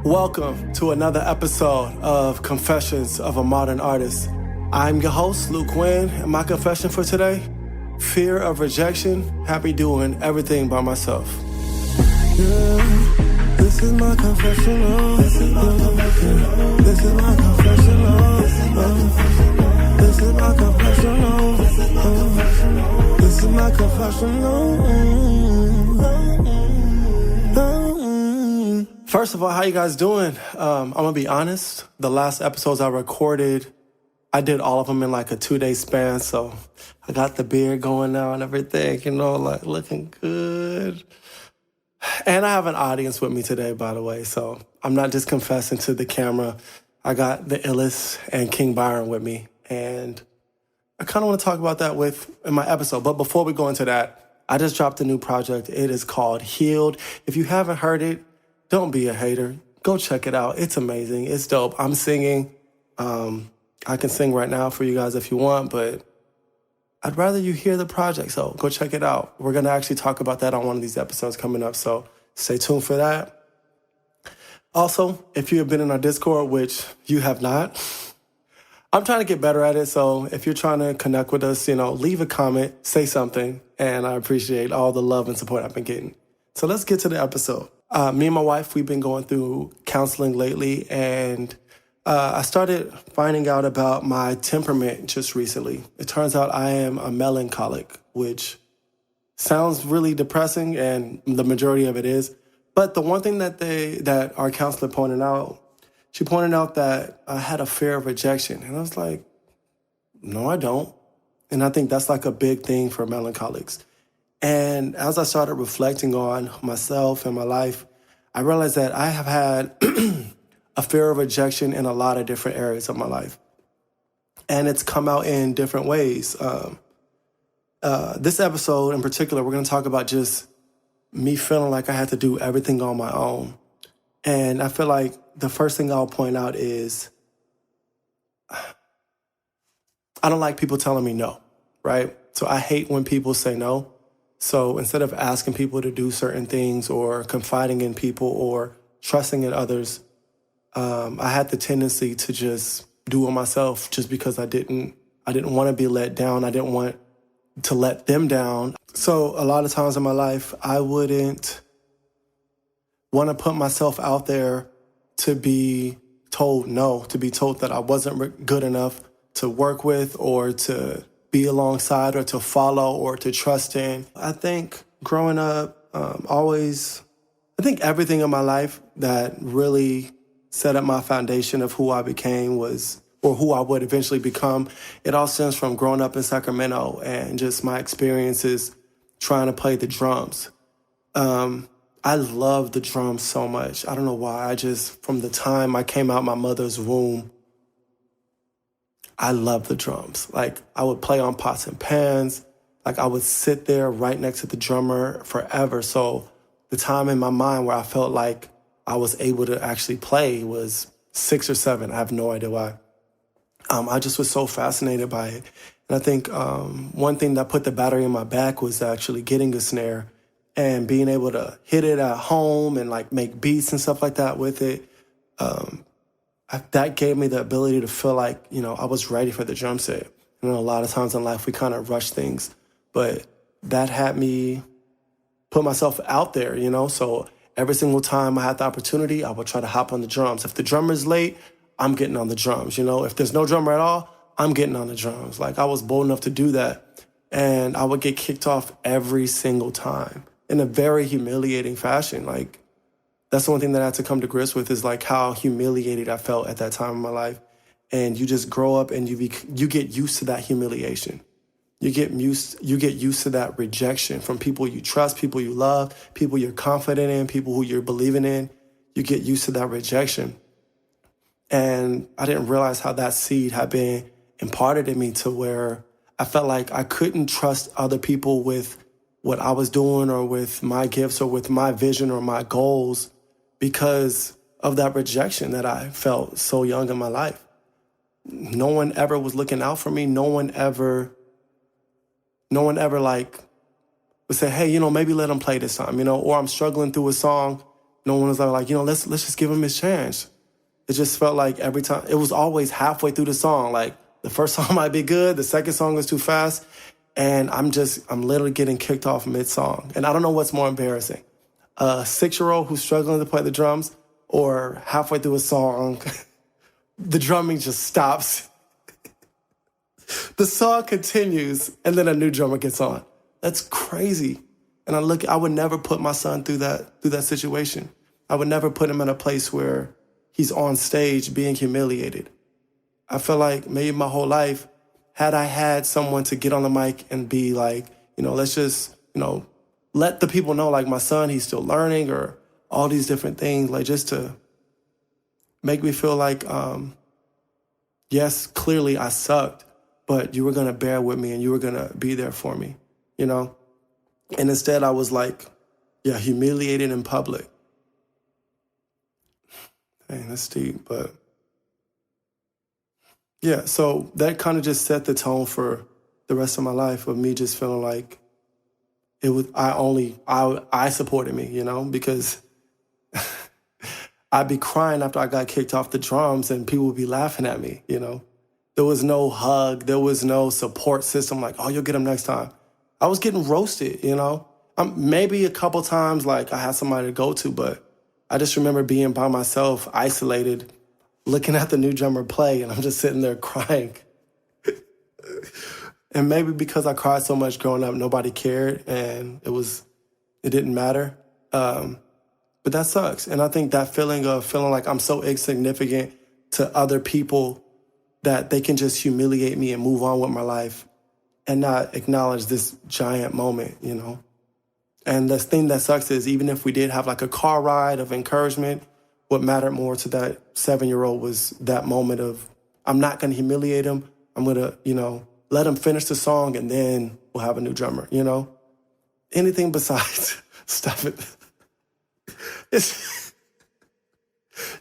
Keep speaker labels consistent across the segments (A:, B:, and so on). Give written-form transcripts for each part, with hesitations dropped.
A: Welcome to another episode of Confessions of a Modern Artist. I'm your host, Luke Wynn, and my confession for today, fear of rejection, happy doing everything by myself. Yeah, this is my confessional. This is my confessional. This is my confessional. This is my confessional. This is my confessional. First of all, how you guys doing? I'm gonna be honest. The last episodes I recorded, I did all of them in like a 2-day span. So I got the beard going now and everything, like looking good. And I have an audience with me today, by the way. So I'm not just confessing to the camera. I got the illest and King Byron with me. And I kind of want to talk about that in my episode. But before we go into that, I just dropped a new project. It is called Healed. If you haven't heard it, don't be a hater. Go check it out. It's amazing. It's dope. I'm singing. I can sing right now for you guys if you want, but I'd rather you hear the project. So go check it out. We're going to actually talk about that on one of these episodes coming up. So stay tuned for that. Also, if you have been in our Discord, which you have not, I'm trying to get better at it. So if you're trying to connect with us, leave a comment, say something. And I appreciate all the love and support I've been getting. So let's get to the episode. Me and my wife, we've been going through counseling lately, and I started finding out about my temperament just recently. It turns out I am a melancholic, which sounds really depressing, and the majority of it is. But the one thing that our counselor pointed out, she pointed out that I had a fear of rejection. And I was like, no, I don't. And I think that's like a big thing for melancholics. And as I started reflecting on myself and my life, I realized that I have had a fear of rejection in a lot of different areas of my life. And it's come out in different ways. This episode in particular, we're going to talk about just me feeling like I had to do everything on my own. And I feel like the first thing I'll point out is I don't like people telling me no, right? So I hate when people say no. So instead of asking people to do certain things or confiding in people or trusting in others, I had the tendency to just do it myself just because I didn't want to be let down. I didn't want to let them down. So a lot of times in my life, I wouldn't want to put myself out there to be told no, to be told that I wasn't good enough to work with or to be alongside or to follow or to trust in. I think growing up, I think everything in my life that really set up my foundation of who I became or who I would eventually become, it all stems from growing up in Sacramento and just my experiences trying to play the drums. I love the drums so much. I don't know why. From the time I came out my mother's womb, I love the drums. Like, I would play on pots and pans. Like, I would sit there right next to the drummer forever. So the time in my mind where I felt like I was able to actually play was 6 or 7. I have no idea why. I just was so fascinated by it. And I think one thing that put the battery in my back was actually getting a snare and being able to hit it at home and like make beats and stuff like that with it. That gave me the ability to feel like, I was ready for the drum set. A lot of times in life, we kind of rush things, but that had me put myself out there, So every single time I had the opportunity, I would try to hop on the drums. If the drummer's late, I'm getting on the drums, If there's no drummer at all, I'm getting on the drums. Like, I was bold enough to do that. And I would get kicked off every single time in a very humiliating fashion. Like, that's the one thing that I had to come to grips with is like how humiliated I felt at that time in my life. And you just grow up and you get used to that humiliation. You get used to that rejection from people you trust, people you love, people you're confident in, people who you're believing in. You get used to that rejection. And I didn't realize how that seed had been imparted in me to where I felt like I couldn't trust other people with what I was doing or with my gifts or with my vision or my goals because of that rejection that I felt so young in my life. No one ever was looking out for me. No one ever like would say, hey, maybe let them play this time, or I'm struggling through a song No one was like, let's just give him his chance. It just felt like every time, it was always halfway through the song. Like the first song might be good, the second song is too fast, and I'm literally getting kicked off mid-song. And I don't know what's more embarrassing. A 6-year-old who's struggling to play the drums, or halfway through a song, the drumming just stops. The song continues, and then a new drummer gets on. That's crazy. And I would never put my son through that situation. I would never put him in a place where he's on stage being humiliated. I feel like maybe my whole life, had I had someone to get on the mic and be like, let's just, let the people know, like, my son, he's still learning, or all these different things, like, just to make me feel like, yes, clearly I sucked, but you were going to bear with me and you were going to be there for me, And instead I was like, humiliated in public. Dang, that's deep, but yeah, so that kind of just set the tone for the rest of my life, of me just feeling like it was, I supported me, because I'd be crying after I got kicked off the drums and people would be laughing at me, There was no hug, there was no support system like, oh, you'll get them next time. I was getting roasted, Maybe a couple times like I had somebody to go to, but I just remember being by myself, isolated, looking at the new drummer play, and I'm just sitting there crying. And maybe because I cried so much growing up, nobody cared, and it didn't matter. But that sucks. And I think that feeling of feeling like I'm so insignificant to other people that they can just humiliate me and move on with my life and not acknowledge this giant moment, And the thing that sucks is, even if we did have like a car ride of encouragement, what mattered more to that 7-year-old was that moment of, I'm not going to humiliate him. I'm going to, let him finish the song, and then we'll have a new drummer, Anything besides, stop it.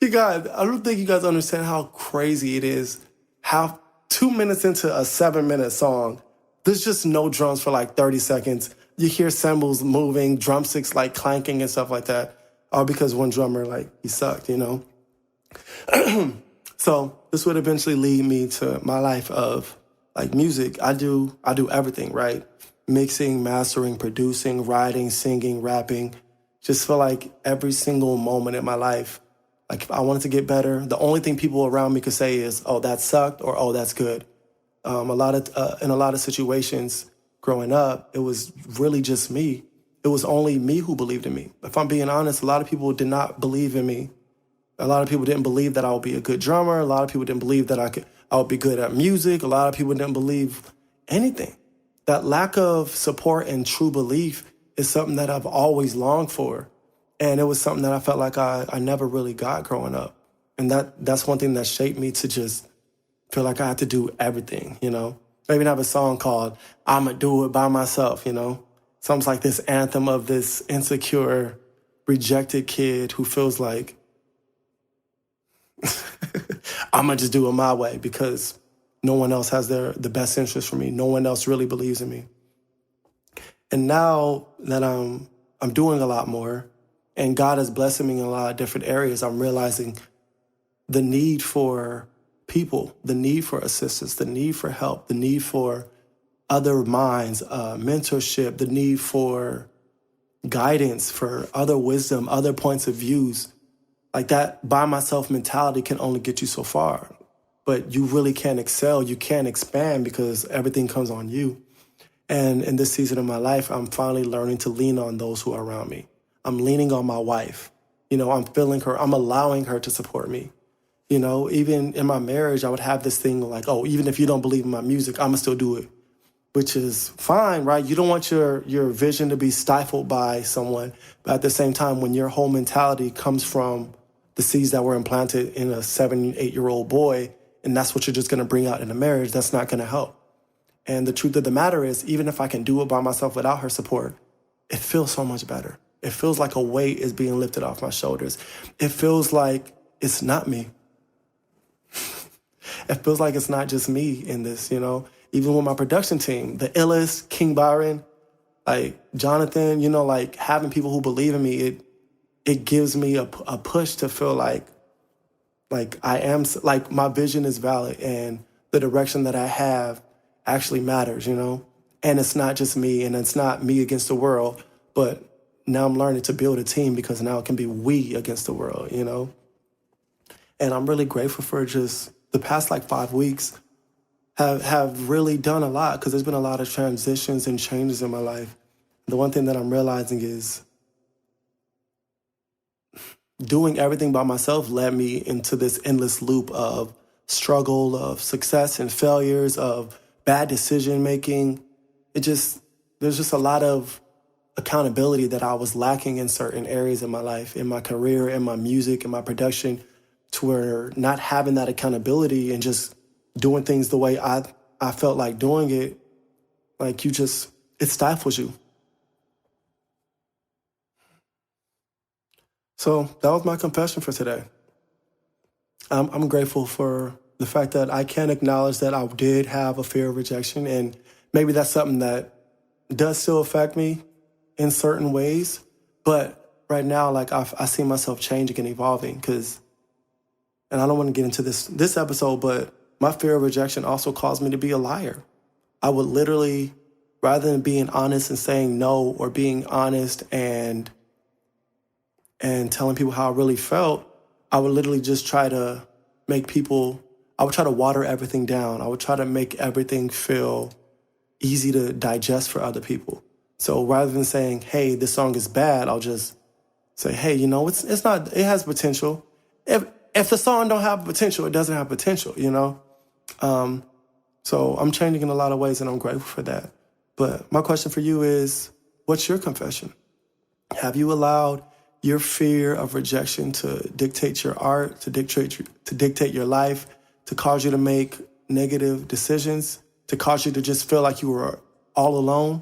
A: I don't think you guys understand how crazy it is. How 2 minutes into a 7-minute song, there's just no drums for like 30 seconds. You hear cymbals moving, drumsticks like clanking and stuff like that, all because one drummer, like, he sucked, So this would eventually lead me to my life of like music. I do everything, right? Mixing, mastering, producing, writing, singing, rapping. Just feel like every single moment in my life, like if I wanted to get better, the only thing people around me could say is, oh, that sucked, or oh, that's good. In a lot of situations growing up, it was really just me. It was only me who believed in me. If I'm being honest, a lot of people did not believe in me. A lot of people didn't believe that I would be a good drummer. A lot of people didn't believe that I would be good at music. A lot of people didn't believe anything. That lack of support and true belief is something that I've always longed for. And it was something that I felt like I never really got growing up. And that's one thing that shaped me to just feel like I had to do everything, Maybe have a song called I'ma Do It By Myself, Something like this anthem of this insecure, rejected kid who feels like I'm going to just do it my way because no one else has the best interest for me. No one else really believes in me. And now that I'm doing a lot more and God is blessing me in a lot of different areas, I'm realizing the need for people, the need for assistance, the need for help, the need for other minds, mentorship, the need for guidance, for other wisdom, other points of views. Like that by myself mentality can only get you so far, but you really can't excel. You can't expand because everything comes on you. And in this season of my life, I'm finally learning to lean on those who are around me. I'm leaning on my wife. I'm feeling her. I'm allowing her to support me. Even in my marriage, I would have this thing like, oh, even if you don't believe in my music, I'm going to still do it, which is fine, right? You don't want your vision to be stifled by someone. But at the same time, when your whole mentality comes from the seeds that were implanted in a 7-8-year-old boy, and that's what you're just going to bring out in a marriage, that's not going to help. And the truth of the matter is, even if I can do it by myself without her support, it feels so much better. It feels like a weight is being lifted off my shoulders. It feels like it's not me. It feels like it's not just me in this, Even with my production team, the illest, King Byron, like Jonathan, like having people who believe in me, it gives me a push to feel like I am, like my vision is valid and the direction that I have actually matters, you know? And it's not just me, and it's not me against the world, but now I'm learning to build a team because now it can be we against the world, you know? And I'm really grateful for just the past like 5 weeks have really done a lot, because there's been a lot of transitions and changes in my life. The one thing that I'm realizing is doing everything by myself led me into this endless loop of struggle, of success and failures, of bad decision making. There's just a lot of accountability that I was lacking in certain areas in my life, in my career, in my music, in my production, to where not having that accountability and just doing things the way I felt like doing it, like it stifles you. So that was my confession for today. I'm grateful for the fact that I can acknowledge that I did have a fear of rejection, and maybe that's something that does still affect me in certain ways. But right now, like I see myself changing and evolving, and I don't want to get into this episode, but my fear of rejection also caused me to be a liar. I would literally, rather than being honest and saying no, or being honest and telling people how I really felt, I would literally just try to I would try to water everything down. I would try to make everything feel easy to digest for other people. So rather than saying, hey, this song is bad, I'll just say, hey, you know, it's not, it has potential. If the song don't have potential, it doesn't have potential, you know? So I'm changing in a lot of ways, and I'm grateful for that. But my question for you is, what's your confession? Have you allowed your fear of rejection to dictate your art, to dictate your life, to cause you to make negative decisions, to cause you to just feel like you were all alone?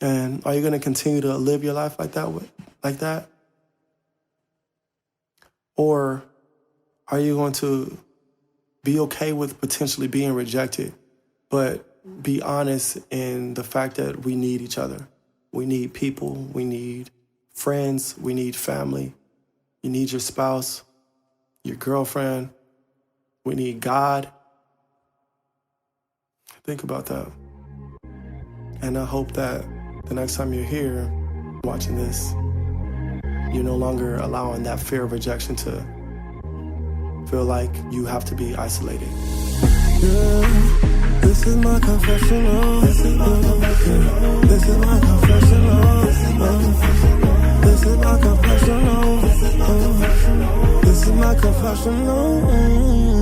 A: And are you going to continue to live your life like that? Or are you going to be okay with potentially being rejected, but be honest in the fact that we need each other? We need people. We need friends. We need family. You need your spouse, your girlfriend. We need God. Think about that. And I hope that the next time you're here watching this, you're no longer allowing that fear of rejection to feel like you have to be isolated. Yeah, this is my confessional. This is my confessional. This is my confessional. This is my confessional. This is my confessional.